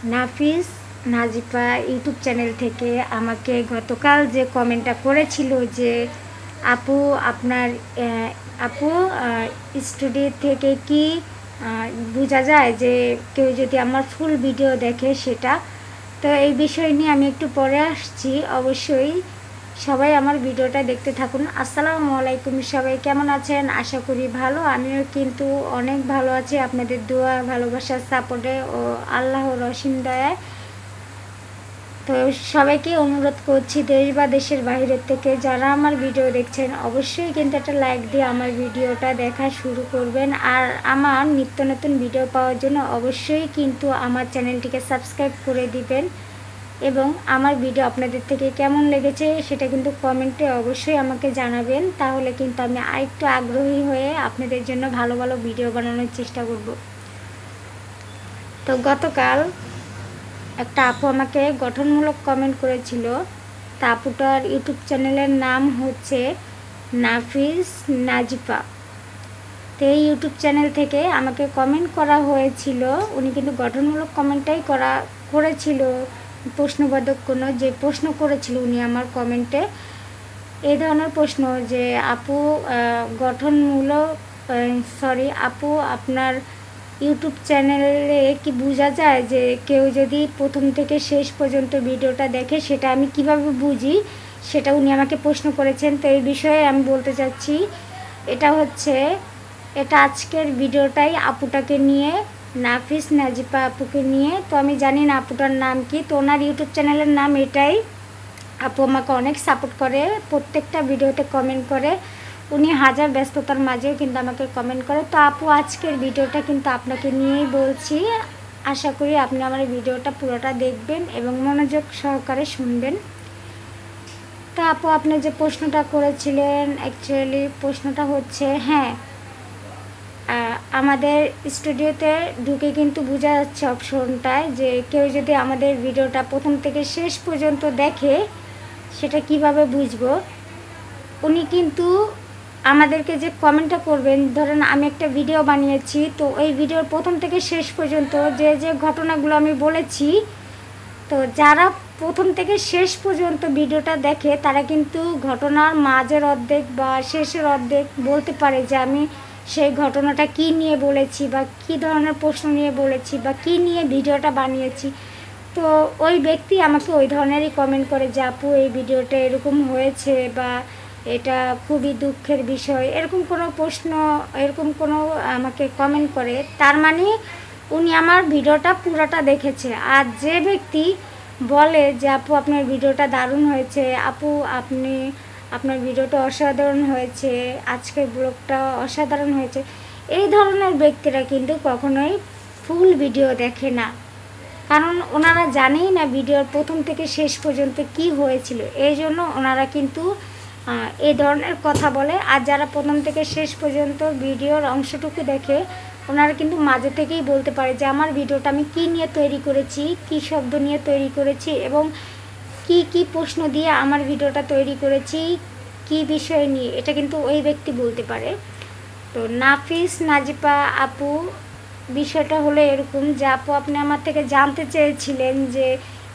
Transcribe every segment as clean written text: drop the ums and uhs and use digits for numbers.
নাফিস Nazifa YouTube channel থেকে আমাকে গতকাল যে কমেন্টটা করেছিল যে আপু আপনার আপু স্টুডিও থেকে কি বোঝা যায় যে কেউ যদি আমার ফুল ভিডিও দেখে সেটা। তো এই বিষয় নিয়ে আমি একটু পরে আসছি। অবশ্যই সবাই আমার ভিডিওটা দেখতে থাকুন। আসসালামু আলাইকুম, সবাই কেমন আছেন? আশা করি ভালো। আমিও কিন্তু অনেক ভালো আছি আপনাদের দোয়া ভালোবাসার সাপোর্টে ও আল্লাহর অসীম দয়ায়। তো সবাইকে অনুরোধ করছি দেশ বা দেশের বাইরের থেকে যারা আমার ভিডিও দেখছেন অবশ্যই কিন্তু একটা লাইক দিয়ে আমার ভিডিওটা দেখা শুরু করবেন। আর আমার নিত্য নতুন ভিডিও পাওয়ার জন্য অবশ্যই কিন্তু আমার চ্যানেলটিকে সাবস্ক্রাইব করে দিবেন এবং আমার ভিডিও আপনাদের থেকে কেমন লেগেছে সেটা কিন্তু কমেন্টে অবশ্যই আমাকে জানাবেন। তাহলে কিন্তু আমি আরেকটু আগ্রহী হয়ে আপনাদের জন্য ভালো ভালো ভিডিও বানানোর চেষ্টা করব। তো গতকাল একটা আপু আমাকে গঠনমূলক কমেন্ট করেছিল। তা আপুটার ইউটিউব চ্যানেলের নাম হচ্ছে নাফিস নাজিফা। তো এই ইউটিউব চ্যানেল থেকে আমাকে কমেন্ট করা হয়েছিল। উনি কিন্তু গঠনমূলক কমেন্টটাই করেছিল, প্রশ্নবোধক কোনো যে প্রশ্ন করেছিল উনি আমার কমেন্টে এই ধরনের প্রশ্ন যে আপু আপু আপনার ইউটিউব চ্যানেলে কি বোঝা যায় যে কেউ যদি প্রথম থেকে শেষ পর্যন্ত ভিডিওটা দেখে সেটা আমি কিভাবে বুঝি, সেটা উনি আমাকে প্রশ্ন করেছেন। তো এই বিষয়ে আমি বলতে চাচ্ছি এটা আজকের ভিডিওটাই আপুটাকে নিয়ে, নাফিস নাজিফা আপুকে নিয়ে। তো আমি জানি না আপুটার নাম কি, তো ওনার ইউটিউব চ্যানেলের নাম এটাই। আপু আমাকে অনেক সাপোর্ট করে, প্রত্যেকটা ভিডিওতে কমেন্ট করে। উনি হাজার ব্যস্ততার মাঝেও কিন্তু আমাকে কমেন্ট করে। তো আপু আজকের ভিডিওটা কিন্তু আপনাকে নিয়েই বলছি। আশা করি আপনি আমার ভিডিওটা পুরোটা দেখবেন এবং মনোযোগ সহকারে শুনবেন। তো আপু আপনি যে প্রশ্নটা করেছিলেন, অ্যাকচুয়ালি প্রশ্নটা হচ্ছে আমাদের স্টুডিওতে ঢুকে কিন্তু বোঝা যাচ্ছে অপশনটায় যে কেউ যদি আমাদের ভিডিওটা প্রথম থেকে শেষ পর্যন্ত দেখে সেটা কিভাবে বুঝবো। উনি কিন্তু আমাদেরকে যে কমেন্টটা করবেন, ধরেন আমি একটা ভিডিও বানিয়েছি, তো ওই ভিডিওর প্রথম থেকে শেষ পর্যন্ত যে যে ঘটনাগুলো আমি বলেছি, তো যারা প্রথম থেকে শেষ পর্যন্ত ভিডিওটা দেখে তারা কিন্তু ঘটনার মাঝের অর্ধেক বা শেষের অর্ধেক বলতে পারে যে আমি সেই ঘটনাটা কি নিয়ে বলেছি বা কী ধরনের প্রশ্ন নিয়ে বলেছি বা কী নিয়ে ভিডিওটা বানিয়েছি। তো ওই ব্যক্তি আমাকে ওই ধরনেরই কমেন্ট করে যে আপু এই ভিডিওটা এরকম হয়েছে বা এটা খুবই দুঃখের বিষয়, এরকম কোনো আমাকে কমেন্ট করে। তার মানে উনি আমার ভিডিওটা পুরোটা দেখেছে। আর যে ব্যক্তি বলে যে আপু আপনার ভিডিওটা দারুণ হয়েছে, আপু আপনার ভিডিওটা অসাধারণ হয়েছে, আজকের ব্লগটা অসাধারণ হয়েছে, এই ধরনের ব্যক্তিরা কিন্তু কখনোই ফুল ভিডিও দেখে না। কারণ ওনারা জানেই না ভিডিওর প্রথম থেকে শেষ পর্যন্ত কি হয়েছিল, এই জন্য ওনারা কিন্তু এই ধরনের কথা বলে। আর যারা প্রথম থেকে শেষ পর্যন্ত ভিডিওর অংশটুকু দেখে ওনারা কিন্তু মাঝে থেকেই বলতে পারে যে আমার ভিডিওটা আমি কী নিয়ে তৈরি করেছি, কী শব্দ নিয়ে তৈরি করেছি এবং কি প্রশ্ন দিয়ে আমার ভিডিওটা তৈরি করেছি, কি বিষয় নিয়ে, এটা কিন্তু ওই ব্যক্তি বলতে পারে। তো নাফিস নাজিফা আপু বিষয়টা হলো এরকম যে আপু আপনি আমার থেকে জানতে চেয়েছিলেন যে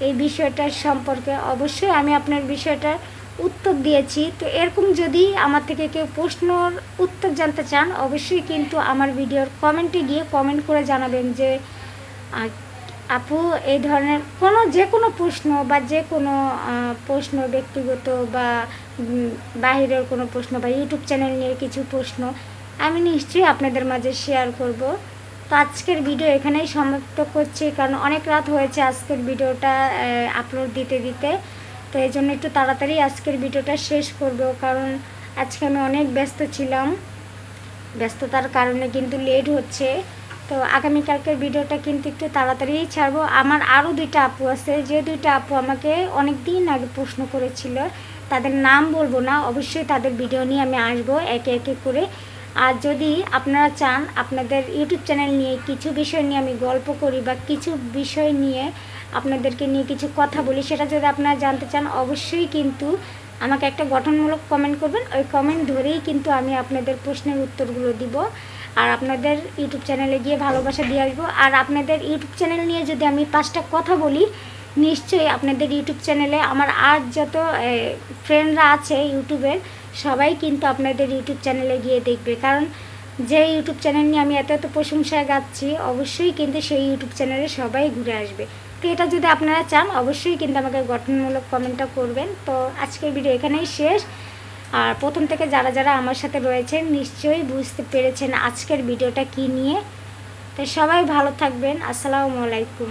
এই বিষয়টার সম্পর্কে। অবশ্যই আমি আপনার বিষয়টার উত্তর দিয়েছি। তো এরকম যদি আমার থেকে কেউ প্রশ্নর উত্তর জানতে চান অবশ্যই কিন্তু আমার ভিডিওর কমেন্টে গিয়ে কমেন্ট করে জানাবেন যে আপু এই ধরনের যে কোনো প্রশ্ন বা যে কোনো প্রশ্ন, ব্যক্তিগত বা বাহিরের কোনো প্রশ্ন বা ইউটিউব চ্যানেল নিয়ে কিছু প্রশ্ন আমি নিশ্চয়ই আপনাদের মাঝে শেয়ার করব। তো আজকের ভিডিও এখানেই সমাপ্ত করছি, কারণ অনেক রাত হয়েছে আজকের ভিডিওটা আপলোড দিতে। তো এই জন্য একটু তাড়াতাড়ি আজকের ভিডিওটা শেষ করব, কারণ আজকে আমি অনেক ব্যস্ত ছিলাম, ব্যস্ততার কারণে কিন্তু লেট হচ্ছে। তো আগামীকালকের ভিডিওটা কিন্তু একটু তাড়াতাড়িই ছাড়বো। আমার আরও 2টা আপু আছে, যে 2টা আপু আমাকে অনেক দিন আগে প্রশ্ন করেছিল, তাদের নাম বলবো না, অবশ্যই তাদের ভিডিও নিয়ে আমি আসবো একে একে করে। আর যদি আপনারা চান আপনাদের ইউটিউব চ্যানেল নিয়ে কিছু বিষয় নিয়ে আমি গল্প করি বা কিছু বিষয় নিয়ে আপনাদেরকে নিয়ে কিছু কথা বলি, সেটা যদি আপনারা জানতে চান অবশ্যই কিন্তু আমাকে একটা গঠনমূলক কমেন্ট করবেন। ওই কমেন্ট ধরেই কিন্তু আমি আপনাদের প্রশ্নের উত্তরগুলো দিব। আর আপনাদের ইউটিউব চ্যানেলে গিয়ে ভালোবাসা দিয়ে আসবো। আর আপনাদের ইউটিউব চ্যানেল নিয়ে যদি আমি 5টা কথা বলি, নিশ্চয়ই আপনাদের ইউটিউব চ্যানেলে আমার আর যত ফ্রেন্ডরা আছে ইউটিউবের, সবাই কিন্তু আপনাদের ইউটিউব চ্যানেলে গিয়ে দেখবে। কারণ যে ইউটিউব চ্যানেল নিয়ে আমি এত এত প্রশংসায় গাচ্ছি, অবশ্যই কিন্তু সেই ইউটিউব চ্যানেলে সবাই ঘুরে আসবে। তো এটা যদি আপনারা চান, অবশ্যই কিন্তু আমাকে গঠনমূলক কমেন্টটা করবেন। তো আজকের ভিডিও এখানেই শেষ। আর প্রথম থেকে যারা যারা আমার সাথে রয়েছেন, নিশ্চয়ই বুঝতে পেরেছেন আজকের ভিডিওটা কী নিয়ে। তো সবাই ভালো থাকবেন। আসসালামু আলাইকুম।